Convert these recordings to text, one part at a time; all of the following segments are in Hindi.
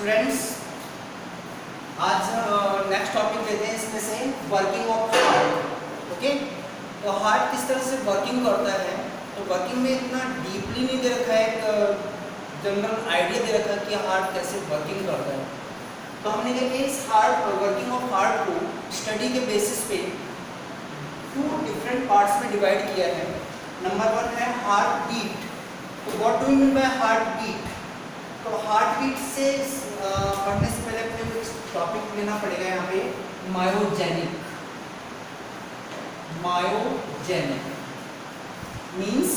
स्टूडेंट्स, आज नेक्स्ट टॉपिक लेते हैं इसमें से वर्किंग ऑफ हार्ट। ओके, तो हार्ट किस तरह से वर्किंग करता है, तो वर्किंग में इतना डीपली नहीं दे रखा है, एक जनरल आइडिया दे रखा है कि हार्ट कैसे वर्किंग करता है। तो हमने क्या किया, इस वर्किंग ऑफ हार्ट को स्टडी के बेसिस पे 2 डिफरेंट पार्ट्स में डिवाइड किया है। नंबर 1 है हार्ट बीट। तो what do you mean by heart beat? तो हार्ट बीट से पढ़ने से पहले अपने कुछ टॉपिक लेना पड़ेगा यहाँ पे, myogenic. Myogenic means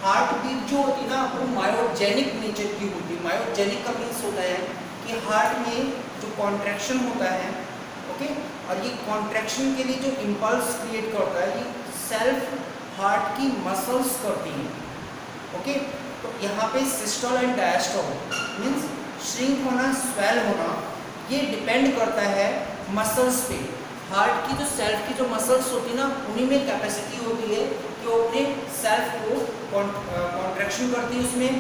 heart beat जो होती है ना, वो मायोजेनिक नेचर की होती है। मायोजेनिक का मीन्स होता है कि हार्ट में जो कॉन्ट्रैक्शन होता है, ओके, और ये कॉन्ट्रैक्शन के लिए जो इम्पल्स क्रिएट करता है, ये सेल्फ हार्ट की मसल्स करती हैं। ओके, तो यहाँ पे systole and diastole means shrink होना, स्वेल होना, ये डिपेंड करता है मसल्स पे। हार्ट की जो सेल्फ की जो मसल्स होती है ना, उन्हीं में कैपेसिटी होती है कि वो अपने सेल्फ को कॉन्ट्रैक्शन करती है, उसमें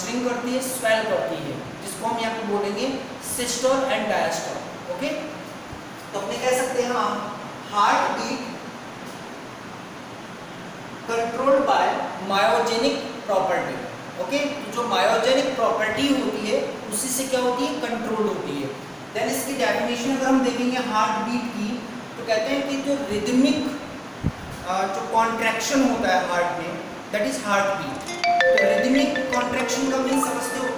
श्रिंक करती है, स्वेल करती है, जिसको हम यहाँ पे बोलेंगे सिस्टोल एंड डायस्टोल। ओके, तो अपने कह सकते हैं heart beat controlled by myogenic property. Okay, जो मायोजेनिक प्रॉपर्टी होती है उसी से क्या होती है, कंट्रोल होती है। देन इसकी डेफिनेशन अगर हम देखेंगे हार्ट बीट की, तो कहते हैं कि जो रिदमिक जो कॉन्ट्रैक्शन होता है हार्ट में, दैट इज हार्ट बीट। तो रिदमिक कॉन्ट्रैक्शन का मीन्स समझते हो?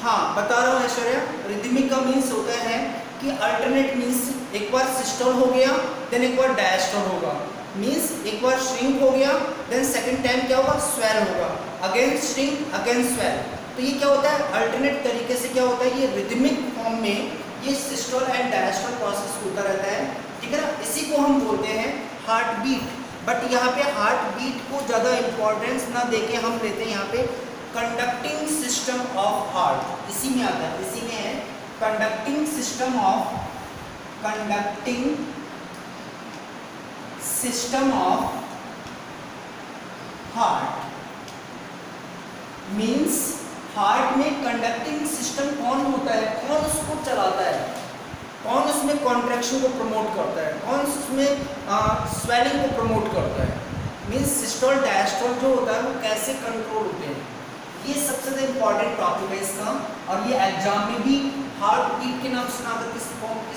हाँ, बता रहा हूँ ऐश्वर्या। रिदमिक का मीन्स होता है कि अल्टरनेट मीन्स एक बार सिस्टोल हो गया, देन एक बार डायस्टोल होगा, मीन्स एक बार श्रिंक हो गया, देन सेकंड टाइम क्या होगा, स्वेल होगा, अगेन श्रिंक, अगेन स्वेल। तो ये क्या होता है, अल्टरनेट तरीके से क्या होता है, ये रिदमिक फॉर्म में ये सिस्टोल एंड डायस्टोल प्रोसेस होता रहता है। ठीक है ना, इसी को हम बोलते हैं हार्ट बीट। बट यहाँ पे हार्ट बीट को ज़्यादा इंपॉर्टेंस ना देके हम लेते हैं यहाँ पे कंडक्टिंग सिस्टम ऑफ हार्ट। इसी में आता है, इसी में है conducting system of heart. Means heart में कंडक्टिंग सिस्टम कौन होता है, कौन उसको चलाता है, कौन उसमें कॉन्ट्रैक्शन को प्रमोट करता है, कौन उसमें स्वेलिंग को प्रमोट करता है। मीन्स सिस्टोल डायस्टोल जो होता है वो कैसे कंट्रोल होते हैं, ये सबसे ज़्यादा इंपॉर्टेंट टॉपिक है इसका। और ये एग्जाम में भी हार्ट बीट के नाम से ना किस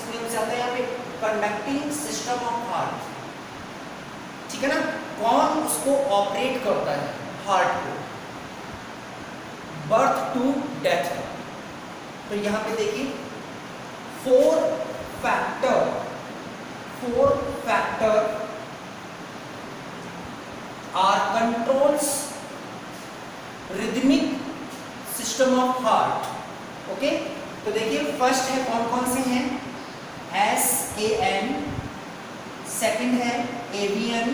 नेम से आता है, यहाँ पे कंडक्टिंग सिस्टम ऑफ हार्ट। ठीक है ना, कौन उसको ऑपरेट करता है हार्ट को, बर्थ टू डेथ। तो यहाँ पे देखिए 4 factor are controls rhythmic system of heart. Okay, तो देखिए फर्स्ट है, कौन कौन से हैं, SAN, सेकंड है AVN,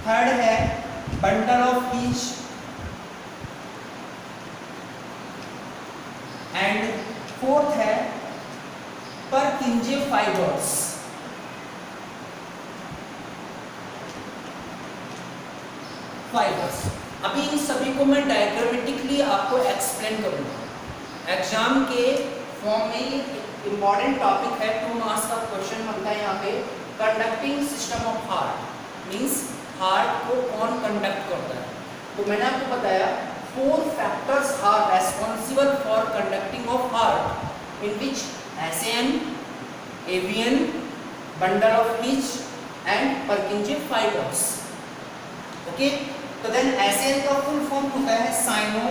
थर्ड है bundle of His, and fourth है परकिंजे फाइबर्स। अभी इन सभी को मैं डायग्रामेटिकली आपको एक्सप्लेन करूंगा। एग्जाम के फॉर्म में ये इंपॉर्टेंट टॉपिक है, 2 मार्क्स का क्वेश्चन बनता है यहाँ पे। Conducting system of heart means heart को कौन कंडक्ट करता है। तो मैंने आपको बताया 4 factors are responsible for conducting of heart, in which SAN, AVN, bundle of Hitch and Purkinje fibers. Okay, तो then SAN का फुल फॉर्म होता है sino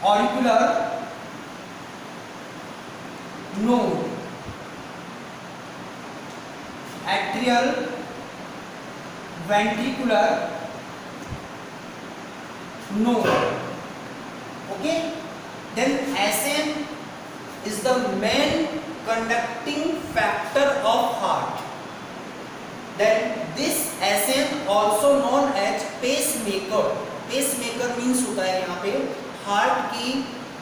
auricular node, atrial ventricular node. Okay, then SN is the main conducting factor of heart. Then this SN also known as pacemaker. Pacemaker means होता है यहाँ पे हार्ट की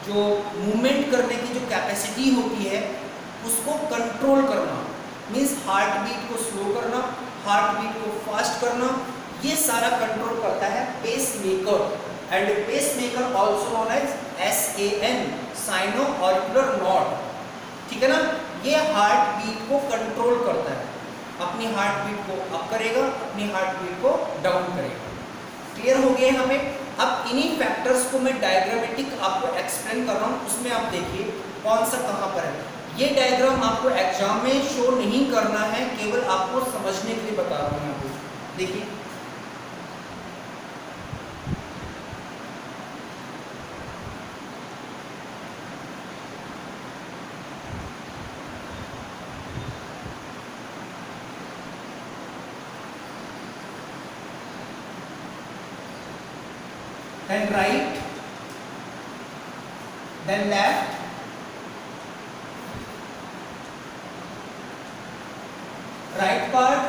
जो मूवमेंट करने की जो कैपेसिटी होती है उसको कंट्रोल करना। मीन्स हार्ट बीट को स्लो करना, हार्ट बीट को फास्ट करना, ये सारा कंट्रोल करता है pace maker. And pacemaker also known as SAN, sino auricular node. ठीक है ना, ये हार्ट बीट को कंट्रोल करता है, अपनी हार्ट बीट को अप करेगा, अपनी हार्ट बीट को डाउन करेगा। क्लियर हो गया हमें? अब इन्हीं फैक्टर्स को मैं डायग्रामेटिक आपको एक्सप्लेन कर रहा हूँ, उसमें आप देखिए कौन सा कहाँ पर है। ये डायग्राम आपको एग्जाम में शो नहीं करना है, केवल आपको समझने के लिए बता रहा हूँ यहाँ पे। देखिए then right, then left, right part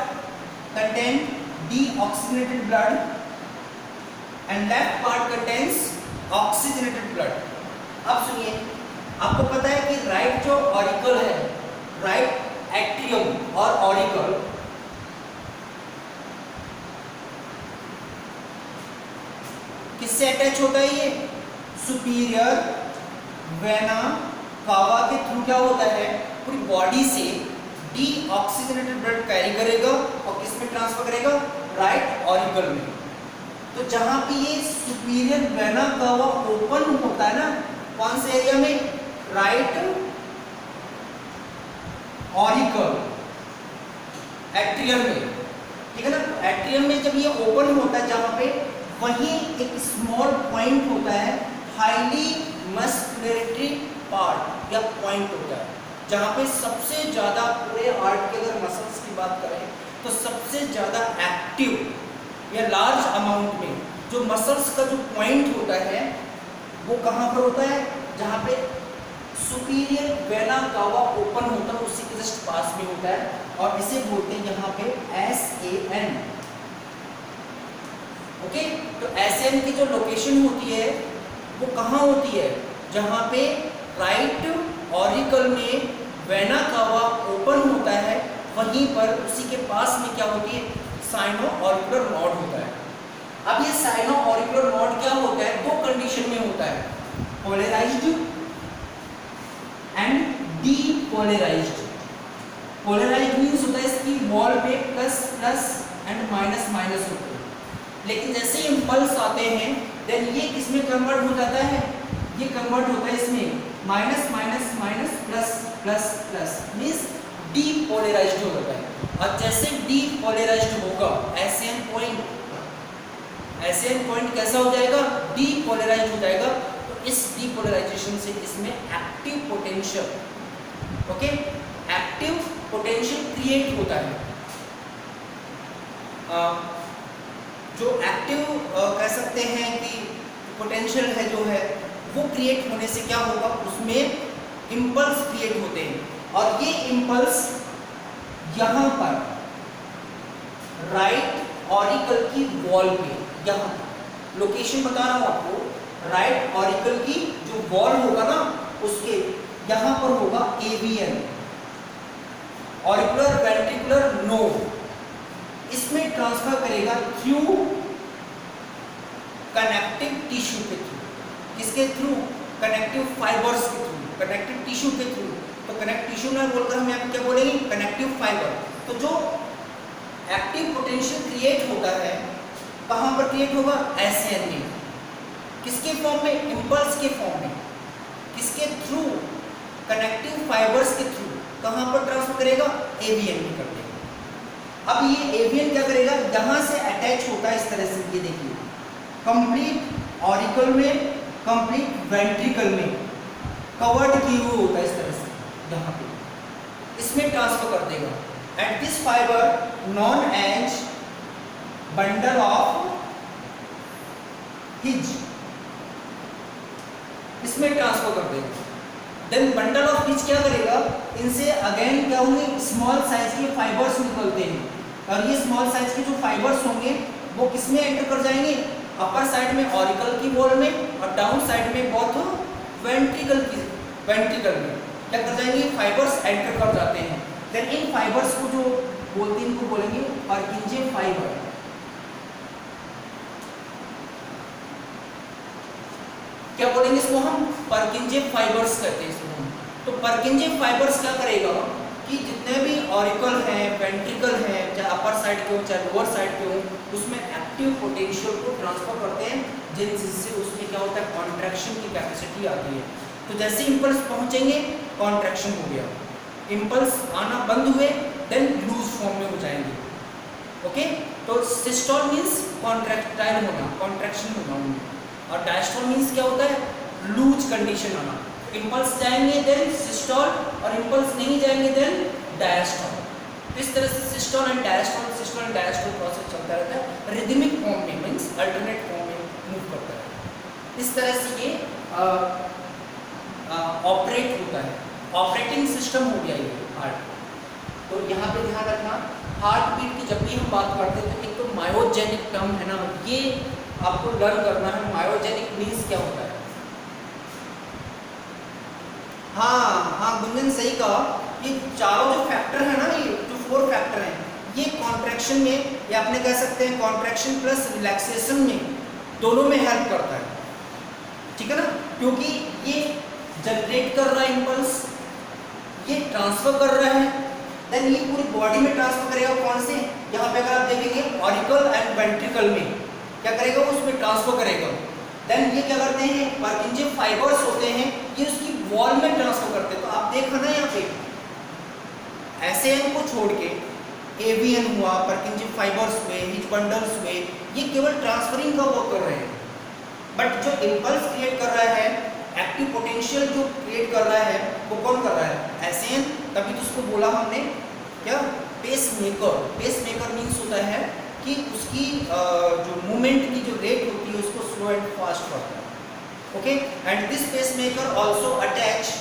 contain deoxygenated blood and left part contains oxygenated blood। अब सुनिए, आपको पता है कि राइट जो ऑरिकल है, राइट एट्रियम और ऑरिकल किससे अटैच होता है? ये सुपीरियर वेना कावा के थ्रू क्या होता है, पूरी बॉडी से डीऑक्सीजनेटेड ब्लड कैरी करेगा और किस में ट्रांसफर करेगा? राइट ऑरिकल में। तो जहां पे ये सुपीरियर वेना कावा ओपन होता है ना, कौन से एरिया में? राइट ऑरिकल एट्रियम में। ठीक है ना, एट्रियम में जब ये ओपन होता है जहां पे, वहीं एक स्मॉल पॉइंट होता है, हाईली मस्कुलेटरी पार्ट या पॉइंट होता है, जहां पे सबसे ज्यादा पूरे हार्ट के अगर मसल्स की बात करें तो सबसे ज्यादा एक्टिव या लार्ज अमाउंट में जो मसल्स का जो पॉइंट होता है वो कहां पर होता है? जहां पे सुपीरियर वेना कावा ओपन होता है, उसी के जस्ट पास में होता है, और इसे बोलते हैं यहाँ पे SAN। ओके, तो SAN की जो लोकेशन होती है वो कहाँ होती है? जहाँ पे राइट ऑरिकल में वेना कावा ओपन होता है, वहीं पर उसी के पास में क्या होती है? साइनो ऑरिकुलर नॉड होता है। अब ये साइनो ऑरिकुलर नॉड क्या होता है? दो कंडीशन में होता है, polarised and depolarised. Polarised means होता है इसकी वॉल पे plus plus and minus minus होता है, लेकिन जैसे इंपल्स आते हैं देन ये किसमें कन्वर्ट हो जाता है? ये कन्वर्ट होता है इसमें minus minus minus plus plus plus, means depolarised हो जाता है। और जैसे डीपोलराइज्ड होगा SAN पॉइंट कैसा हो जाएगा? डीपोलराइज्ड हो जाएगा। तो इस डीपोलराइजेशन से इसमें active potential, okay, active potential create होता है। जो एक्टिव कह सकते हैं कि पोटेंशियल है जो है वो क्रिएट होने से क्या होगा? उसमें इम्पल्स क्रिएट होते हैं, और ये इम्पल्स यहाँ पर राइट ऑरिकल की वॉल पे, यहाँ लोकेशन बता रहा हूँ आपको, राइट ऑरिकल की जो वॉल होगा ना उसके यहाँ पर होगा AVN, ऑरिकुलर वेंट्रिकुलर नोड, इसमें ट्रांसफर करेगा थ्रू कनेक्टिव टिश्यू के थ्रू। किसके थ्रू? कनेक्टिव फाइबर्स के थ्रू, कनेक्टिव टिश्यू के थ्रू। तो कनेक्टिव टिश्यू ना बोलकर हम यहाँ क्या बोलेंगे? Connective fibre. तो जो एक्टिव पोटेंशियल क्रिएट होता है कहाँ पर क्रिएट होगा? SAN में। किसके फॉर्म में? इम्पल्स के फॉर्म में। किसके थ्रू? कनेक्टिव फाइबर्स के थ्रू। कहाँ पर ट्रांसफर करेगा? AVN में कर देगा। अब ये AVN क्या करेगा? यहाँ से अटैच होता है इस तरह से, ये देखिए, कंप्लीट ऑरिकल में, कंप्लीट वेंट्रिकल में कवर्ड किए हुए होता है इस तरह से, यहाँ पे इसमें ट्रांसफर कर देगा। And this fibre known as bundle of His, इसमें ट्रांसफर कर देगा। देन बंडल ऑफ हिज क्या करेगा? इनसे अगेन क्या होंगे? स्मॉल साइज के फाइबर्स निकलते हैं, और ये स्मॉल साइज के जो फाइबर्स होंगे वो किसमें एंटर कर जाएंगे? अपर साइड में ऑरिकल की वॉल में, और डाउन साइड में बोथ वेंट्रिकल में क्या कर जाएंगे? फाइबर्स एंटर कर जाते हैं। देन इन फाइबर्स को जो बोलते हैं इनको बोलेंगे पर्किंजे फाइबर। क्या बोलेंगे इसको हम, परकिंजे फाइबर्स कहते हैं इसको हम। तो परकिंजे फाइबर्स क्या करेगा कि जितने भी ऑरिकल हैं, वेंट्रिकल हैं, चाहे अपर साइड के हो चाहे लोअर साइड के हो, उसमें एक्टिव पोटेंशियल को ट्रांसफर करते हैं, जिससे उसमें क्या होता है, कॉन्ट्रैक्शन की कैपेसिटी आती है। तो जैसे इम्पल्स पहुंचेंगे कॉन्ट्रैक्शन हो गया, इम्पल्स आना बंद हुए देन लूज फॉर्म में हो जाएंगे। ओके, तो सिस्टोल मींस कॉन्ट्रैक्टाइल होना, कॉन्ट्रैक्शन होना उनमें, और डायस्टोल मींस क्या होता है, लूज कंडीशन आना। इम्पल्स जाएंगे देन सिस्टोल, और इम्पल्स नहीं जाएंगे देन डायस्टोल। इस तरह से सिस्टोल एंड डायस्टोल प्रोसेस चलता रहता है, रिदमिक फॉर्म में मींस अल्टरनेट फॉर्म में मूव करता है। इस तरह से ये ऑपरेट होता है, ऑपरेटिंग सिस्टम हो गया ये हार्ट। तो यहाँ पे ध्यान रखना, हार्ट बीट की जब भी हम बात करते हैं तो एक तो मायोजेनिक टर्म है ना, ये आपको लर्न करना है। मायोजेनिक मीन्स क्या होता है? हाँ गुंजन सही कहा, ये चारों जो फैक्टर है ना, ये जो 4 फैक्टर हैं, ये कॉन्ट्रैक्शन में, या अपने कह सकते हैं कॉन्ट्रैक्शन प्लस रिलैक्सेशन में, दोनों में हेल्प करता है। ठीक है ना, क्योंकि ये जनरेट कर रहा है इम्पल्स, ये ट्रांसफर कर रहा है, देन ये पूरी बॉडी में ट्रांसफर करेगा। कौन से, यहाँ पे अगर आप देखेंगे ऑरिकल एंड वेंट्रिकल में क्या करेगा, उसमें ट्रांसफर करेगा। देन ये क्या करते हैं, परकिंजे फाइबर्स होते हैं, ये उसकी वॉल में ट्रांसफर करते हैं। तो आप देखो ना यहाँ पे एसएन को छोड़ के एवीएन हुआ, परकिंजे फाइबर्स हुए, हिच बंडल्स हुए, ये केवल ट्रांसफरिंग का वर्क कर रहे हैं। बट जो इम्पल्स क्रिएट कर रहा है, एक्टिव पोटेंशियल जो क्रिएट कर रहा है, वो कौन कर रहा है, एसएन। तभी तो उसको बोला हमने क्या, पेसमेकर। पेसमेकर मीन्स होता है कि उसकी जो मूवमेंट की जो रेट होती है उसको स्लो एंड फास्ट करता है। Okay, and this pacemaker also attach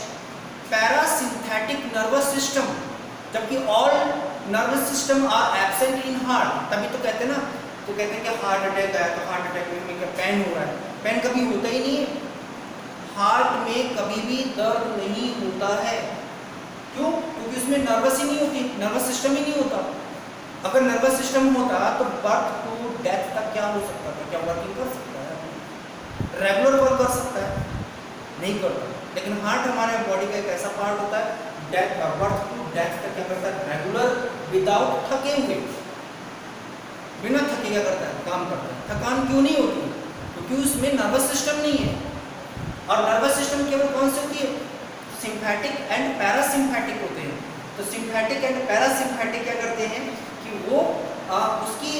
parasympathetic nervous system, जबकि all nervous system are absent in heart. तभी तो कहते हैं ना, तो कहते हैं कि हार्ट अटैक आया, तो हार्ट अटैक में क्या पेन हो रहा है, पेन कभी होता ही नहीं है। हार्ट में कभी भी दर्द नहीं होता है, क्यों? क्योंकि उसमें नर्वस ही नहीं होती, नर्वस सिस्टम ही नहीं होता। अगर नर्वस सिस्टम होता तो बर्थ टू डेथ तक क्या हो सकता था, क्या वर्किंग कर सकता है, रेगुलर वर्क कर सकता है, नहीं करता। लेकिन हार्ट हमारे बॉडी का एक ऐसा पार्ट होता है, डेथ बर्थ टू डेथ तक क्या करता है, रेगुलर विदाउट थके हुए, बिना थके क्या करता है, काम करता है। थकान क्यों नहीं होती, क्योंकि उसमें नर्वस सिस्टम नहीं है। और नर्वस सिस्टम केवल कौन सी होती है, सिम्पैथिक एंड पैरासिम्पैथिक होते हैं। तो सिम्पैथिक एंड पैरासिम्पैथिक क्या करते हैं कि वो उसकी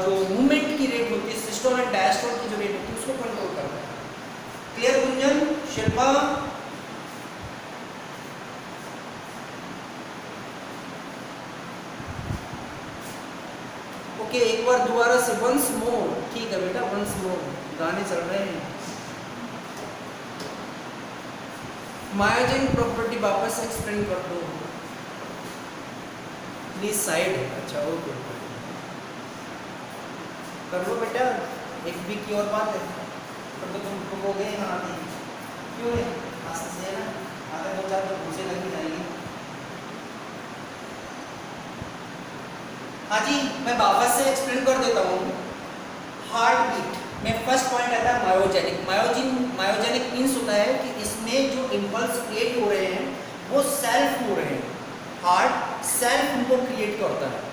जो मूवमेंट की रेट होती है, सिस्टोल एंड डायस्टोल की जो रेट होती है, उसको कंट्रोल करता है। क्लियर गुंजन, शिल्पा? ओके, एक बार दोबारा से वंस मोर। ठीक है बेटा, वंस मोर, गाने चल रहे हैं। मायोजेनिक प्रॉपर्टी वापस एक्सप्लेन कर दो प्लीज। साइड, अच्छा ओके, कर लो बेटा। एक वीक की और बात है, तो तुम हो गए यहाँ आते क्यों है, आसान से है ना, अगर 2-4 तो घूसे लग ही जाएंगे। हाँ जी, मैं वापस से एक्सप्लेन कर देता हूँ। हार्ट बीट में फर्स्ट पॉइंट आता है मायोजेनिक। मायोजेनिक मीन्स होता है कि इसमें जो इम्पल्स क्रिएट हो रहे हैं वो सेल्फ हो रहे हैं, हार्ट सेल्फ उनको क्रिएट करता है।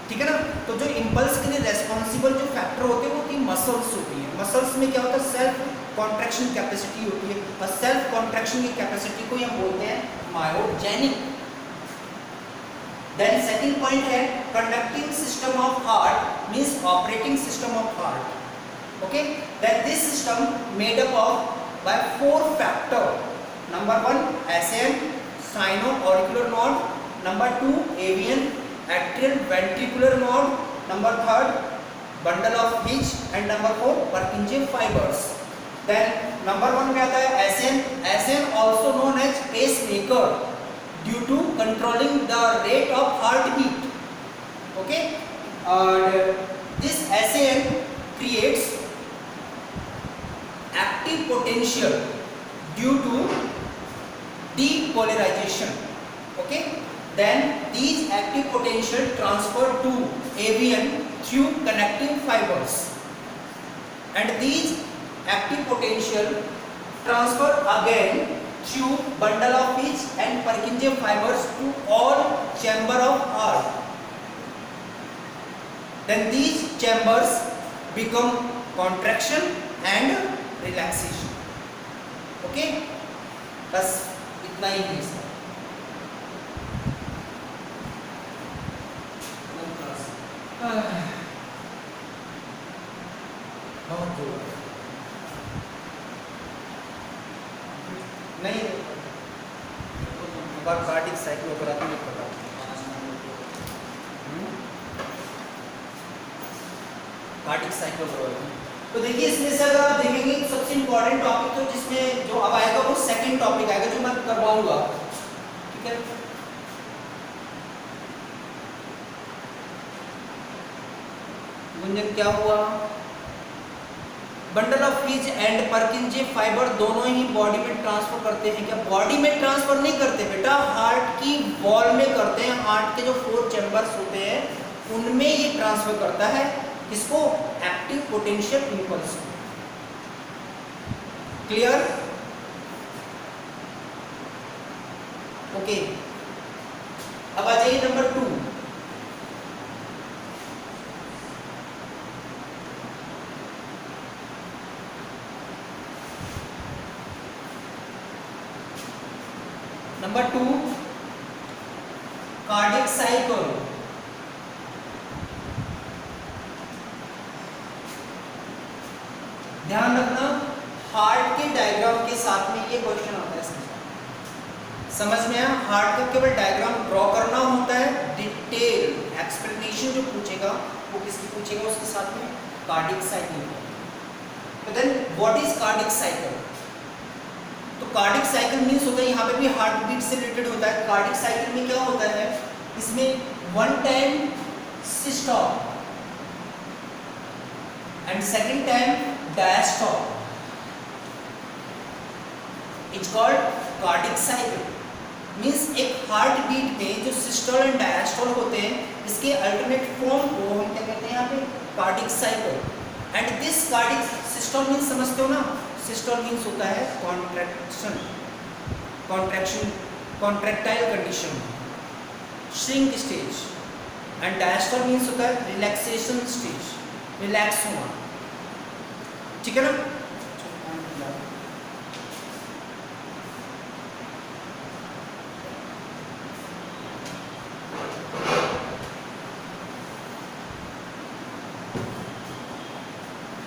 ठीक है ना, तो जो इम्पल्स के लिए रेस्पॉन्सिबल जो फैक्टर होते हैं वो होती मसल्स होती है। मसल्स में क्या होता है, सेल्फ कॉन्ट्रैक्शन कैपेसिटी होती है, और सेल्फ कॉन्ट्रैक्शन की कैपेसिटी को हम बोलते हैं मायोजेनिक। Then second point है conducting system of heart means operating system of heart. Okay, that this system made up of by 4 factor. Number 1 SAM, sino-auricular node. Number 2 AVN, atrial ventricular node. Number 3 bundle of Hitch, and number 4 Purkinje fibers. Then number 1 में आता है SAM. SAM also known as pacemaker, due to controlling the rate of heartbeat. Okay, this SAM creates active potential due to depolarization. Okay, then these active potential transfer to AVN through connecting fibers, and these active potential transfer again through bundle of pitch and Purkinje fibers to all chamber of heart. Then these chambers become contraction and relaxation. Okay, बस इतना ही है इसका. बहुत जोर नहीं कार्डिक साइक्लोग्राफी में पता. कार्डिक साइक्लोग्राफी तो देखिए इसमें से अगर आप देखेंगे तो सबसे इंपॉर्टेंट टॉपिक तो जिसमें जो अब आएगा वो सेकंड टॉपिक आएगा जो मैं करवाऊंगा. ठीक है, गुंजन क्या हुआ? बंडल ऑफ फिज एंड पर्किंजे फाइबर दोनों ही बॉडी में ट्रांसफर करते हैं क्या? बॉडी में ट्रांसफर नहीं करते बेटा, हार्ट की वॉल में करते हैं. हार्ट के जो 4 चैम्बर्स होते हैं उनमें ये ट्रांसफर करता है. किसको? Active potential impulse. Clear? Okay, अब आ जाइए नंबर 2. Number 2 cardiac cycle. ध्यान रखना हार्ट के डायग्राम के साथ में ये क्वेश्चन आता है. समझ में आया? हार्ट का केवल डायग्राम ड्रॉ करना होता है, डिटेल एक्सप्लेनेशन जो पूछेगा वो किसकी पूछेगा उसके साथ में? Cardiac cycle. तो then what is cardiac cycle? तो कार्डिक साइकिल मीन्स होता है, यहाँ पे भी हार्ट बीट से रिलेटेड होता है. कार्डिक साइकिल में क्या होता है? इसमें 1 time systole and second time diastole. It's called cardiac cycle. Means एक हार्ट बीट में जो सिस्टोल एंड डायस्टोल होते हैं इसके अल्टरनेट फॉर्म को हम क्या कहते हैं यहाँ पे? Cardiac cycle. And this cardiac systole means समझते हो ना? सिस्टोल मीन्स होता है contraction, contractile condition, shrink stage. And diastole means होता है रिलैक्सेशन स्टेज, रिलैक्स होना. ठीक है ना?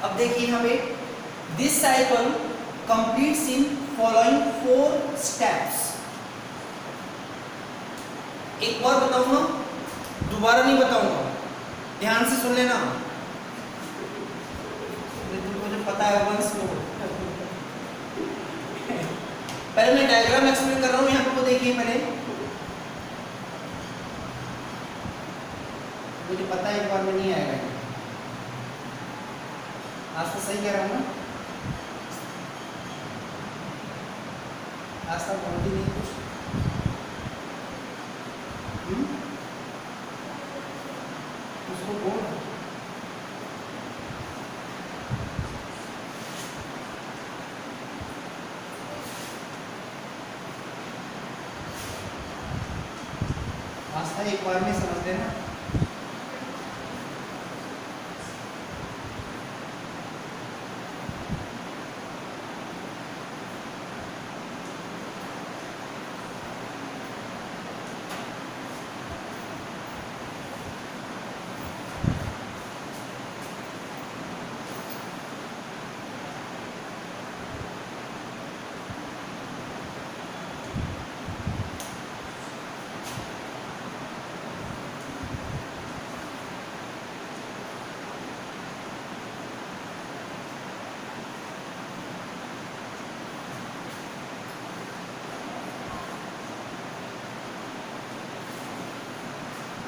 अब देखिए यहाँ पे this cycle completes in following 4 steps. एक बार बताऊंगा, दोबारा नहीं बताऊंगा, ध्यान से सुन लेना. मुझे पता है वंस मोर. पहले मैं डायग्राम एक्सप्लेन कर रहा हूँ यहाँ पे, वो देखिए पहले. मुझे पता है एक बार में नहीं आएगा. आज तो सही कह रहा हूँ ना? आज तक बहुत ही नहीं कुछ. उसको बोल. आज तक एक बार में समझ लेना.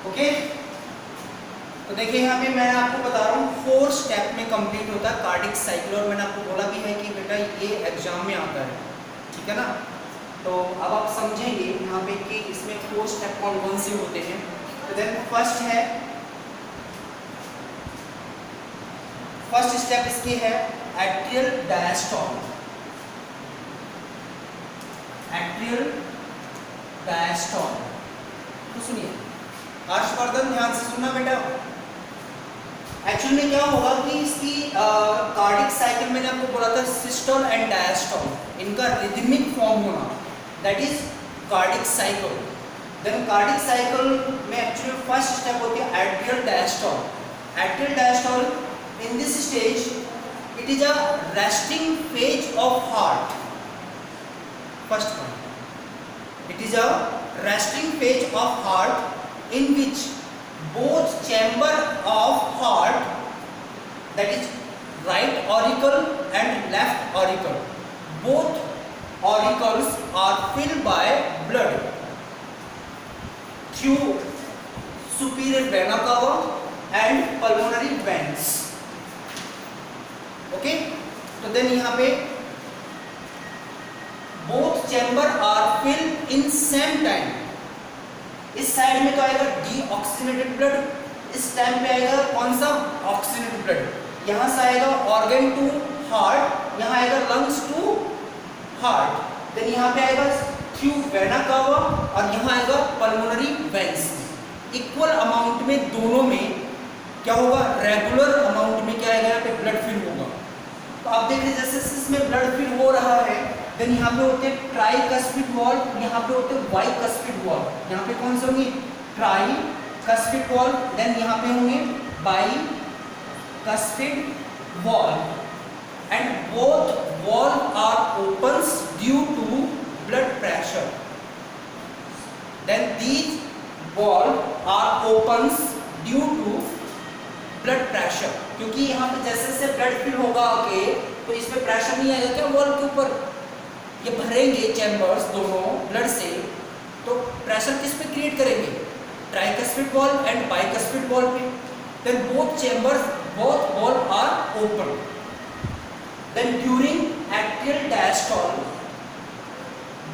ओके, तो देखिए यहाँ पे मैं आपको बता रहा हूँ 4 स्टेप में कंप्लीट होता है कार्डिक साइकिल. और मैंने आपको बोला भी है कि बेटा ये एग्जाम में आता है. ठीक है ना? तो अब आप समझेंगे यहाँ पे कि इसमें 4 स्टेप कौन कौन से होते हैं. तो देन फर्स्ट है फर्स्ट स्टेप इसकी है एट्रियल डायस्टॉल। एट्रियल डायस्टॉल, तो सुनिए हर्षवर्धन, ध्यान से सुनना बेटा। एक्चुअल में क्या होगा कि इसकी कार्डिक साइकिल मैंने आपको बोला था सिस्टोल एंड डायस्टोल, इनका रिदमिक फॉर्म होना, that is cardiac cycle. Then cardiac cycle में एक्चुअली फर्स्ट स्टेप होती है atrial diastole. Atrial diastole in this stage it is a resting phase of heart. First point, it is a resting phase of heart in which both chamber of heart, that is right auricle and left auricle, both auricles are filled by blood through superior vena cava and pulmonary veins. Okay, तो then यहाँ पे both chamber are filled in same time. इस साइड में तो आएगा डीऑक्सीनेटेड ब्लड, इस टाइम पे आएगा कौन सा ऑक्सीनेटेड ब्लड। यहाँ से आएगा ऑर्गन टू हार्ट, यहाँ आएगा लंग्स टू हार्ट, देन यहाँ पे आएगा थ्रू वेना कावा और यहाँ आएगा पल्मोनरी वेंस। इक्वल अमाउंट में दोनों में क्या होगा, रेगुलर अमाउंट में क्या आएगा, यहाँ पे ब्लड फिल होगा। तो आप देख रहे जैसे इसमें ब्लड फिल हो रहा है, देन यहाँ पे होते हैं ट्राइकस्पिड वॉल, यहाँ पे होते हैं बाइकस्पिड वॉल। यहाँ पे कौन से होंगे, ट्राइकस्पिड वॉल, देन यहाँ पे होंगे bicuspid wall, and both wall are opens due to blood pressure. Then these wall are opens due to blood pressure, क्योंकि यहाँ पे जैसे जैसे ब्लड फिल होगा आगे तो इसमें प्रेशर नहीं आएगा क्या वॉल के ऊपर, ये भरेंगे चैम्बर्स दोनों ब्लड से, तो प्रेशर किस पे क्रिएट करेंगे, tricuspid valve and bicuspid valve पे। Then both chambers, both wall are open. Then during atrial diastole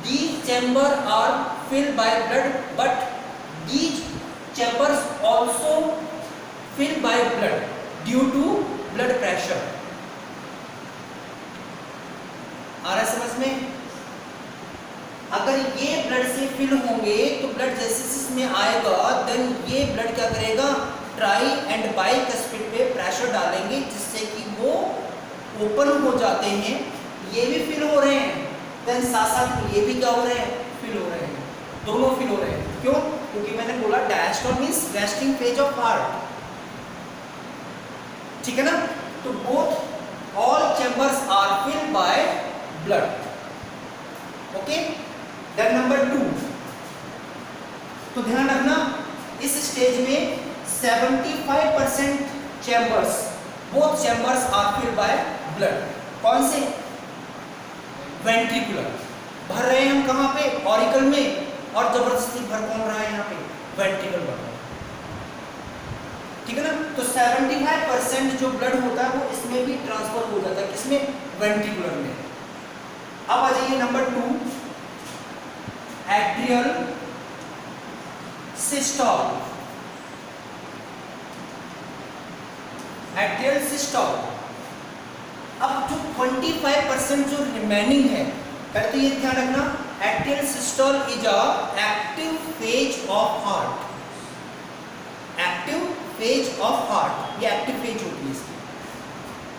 these chamber are filled by blood, but these chambers also filled by blood due to blood pressure। आ रहा है समझ में? अगर ये ब्लड से फिल होंगे तो ब्लड जैसे इसमें आएगा, देन ये ब्लड क्या करेगा, ट्राई एंड बाइकस्पिड पे प्रेशर डालेंगे जिससे कि वो ओपन हो जाते हैं, ये भी फिल हो रहे हैं, देन साथ साथ ये भी क्या हो रहे हैं, फिल हो रहे हैं, दोनों फिल हो रहे हैं। क्यों? क्योंकि मैंने बोला diastole means resting phase of heart, ठीक है ना। तो both all chambers are filled by blood. Okay, then number 2, तो ध्यान रखना इस स्टेज में 75% chambers, both chambers are filled by blood. कौन से? वेंट्रिकुलर। भर रहे हैं हम कहाँ पे, ऑरिकल में, और जबरदस्ती भर कौन रहा है यहाँ पे, वेंट्रिकल भर रहा है, ठीक है ना। तो 75% जो ब्लड होता है वो इसमें भी ट्रांसफर हो जाता है, किसमें, वेंट्रिकुलर में। अब आ जाइए number 2, atrial systole. Atrial systole, अब जो 25% जो रिमेनिंग है, पहले तो ये ध्यान रखना, atrial systole is a active phase of heart. Active phase of heart, ये एक्टिव फेज होती है इसकी।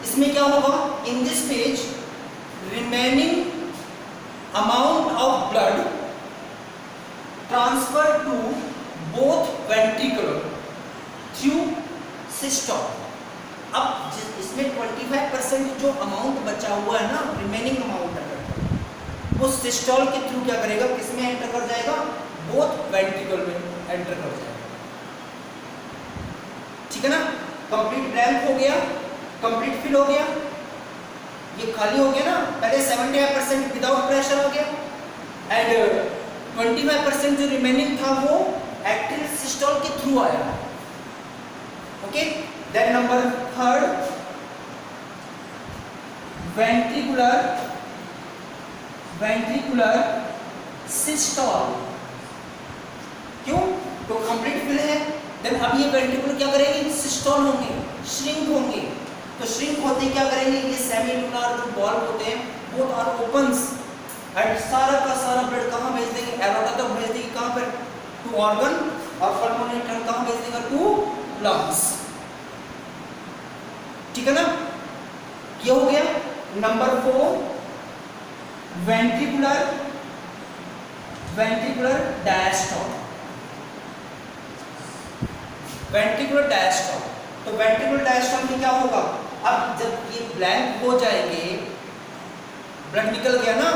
इसमें क्या होगा, in this phase remaining amount of blood transfer to both ventricular through systole. अब इसमें 25% जो अमाउंट बचा हुआ है ना, रिमेनिंग अमाउंट है, वो सिस्टोल के थ्रू क्या करेगा, किसमें एंटर कर जाएगा, बोथ वेंट्रिकल में एंटर कर जाएगा, ठीक है ना। कंप्लीट ब्लैंक हो गया, कंप्लीट फिल हो गया, ये खाली हो गया ना। पहले 75% विदाउट प्रेशर हो गया एंड 25% जो रिमेनिंग था वो एक्टिव सिस्टोल के थ्रू आया। Okay, then number 3, ventricular systole. क्यों? तो कंप्लीट फिल है, देन अब ये वेंट्रिकुलर क्या करेंगे, सिस्टोल होंगे, श्रिंक होंगे, तो श्रिंक होते क्या करेंगे, ये सेमी लूनार जो बॉल्ब होते हैं बोथ आर ओपन्स एंड सारा का सारा ब्लड कहाँ भेज देंगे, एरोटा तक भेज देंगे, कहाँ पर, टू ऑर्गन, और पल्मोनरी ट्रंक कहाँ भेज देगा, टू लंग्स। ठीक है ना, ये हो गया। Number 4 ventricular diastole. Ventricular diastole, तो वेंट्रिकुलर डायस्टॉल में क्या होगा, अब जब ये ब्लैंक हो जाएंगे, ब्लड निकल गया ना,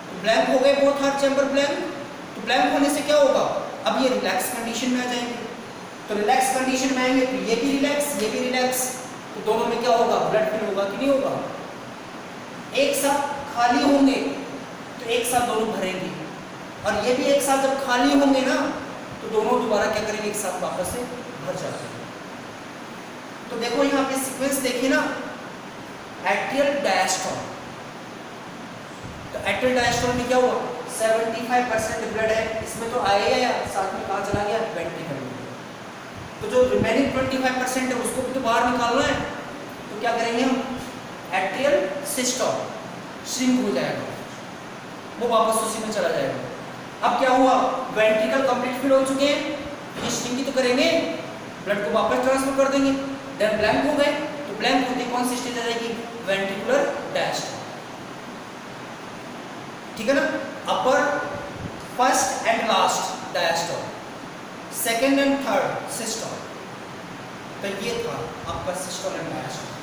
तो ब्लैंक हो गए, बोथ हार्ट चैम्बर ब्लैंक, तो ब्लैंक होने से क्या होगा, अब ये रिलैक्स कंडीशन में आ जाएंगे, तो रिलैक्स कंडीशन में आएंगे तो ये भी रिलैक्स, ये भी रिलैक्स, तो दोनों में क्या होगा, ब्लड फिल होगा कि नहीं होगा। एक साथ खाली होंगे तो एक साथ दोनों भरेंगे, और ये भी एक साथ जब खाली होंगे ना तो दोनों दोबारा क्या करेंगे, एक साथ वापस से भर जाते हैं। तो देखो यहाँ पे सीक्वेंस देखिए ना, एट्रियल डायस्टोल, तो एट्रियल डायस्टोल में क्या हुआ, 75% ब्लड है, इसमें तो आया या साथ में कहाँ चला गया, वेंट्रिकल में। तो जो रिमेनिंग 25% है उसको भी तो बाहर निकालना है, तो क्या करेंगे हम, एट्रियल सिस्टोल, श्रिंक हो जाएगा, वो वापस उसी में चला जाएगा। अब क्या हुआ, वेंट्रिकल कंप्लीट फिल हो चुके हैं, ये श्रिंक ही तो करेंगे, ब्लड को वापस ट्रांसफर कर देंगे, देन ब्लैंक हो गए, तो ब्लैंक होते कौन सी स्टेज आ जाएगी, वेंट्रिकुलर डायस्टोल। ठीक है ना, upper, first and last diastole, second and third systole, तो ये था आपका सिस्टोल एंड डायस्टोल।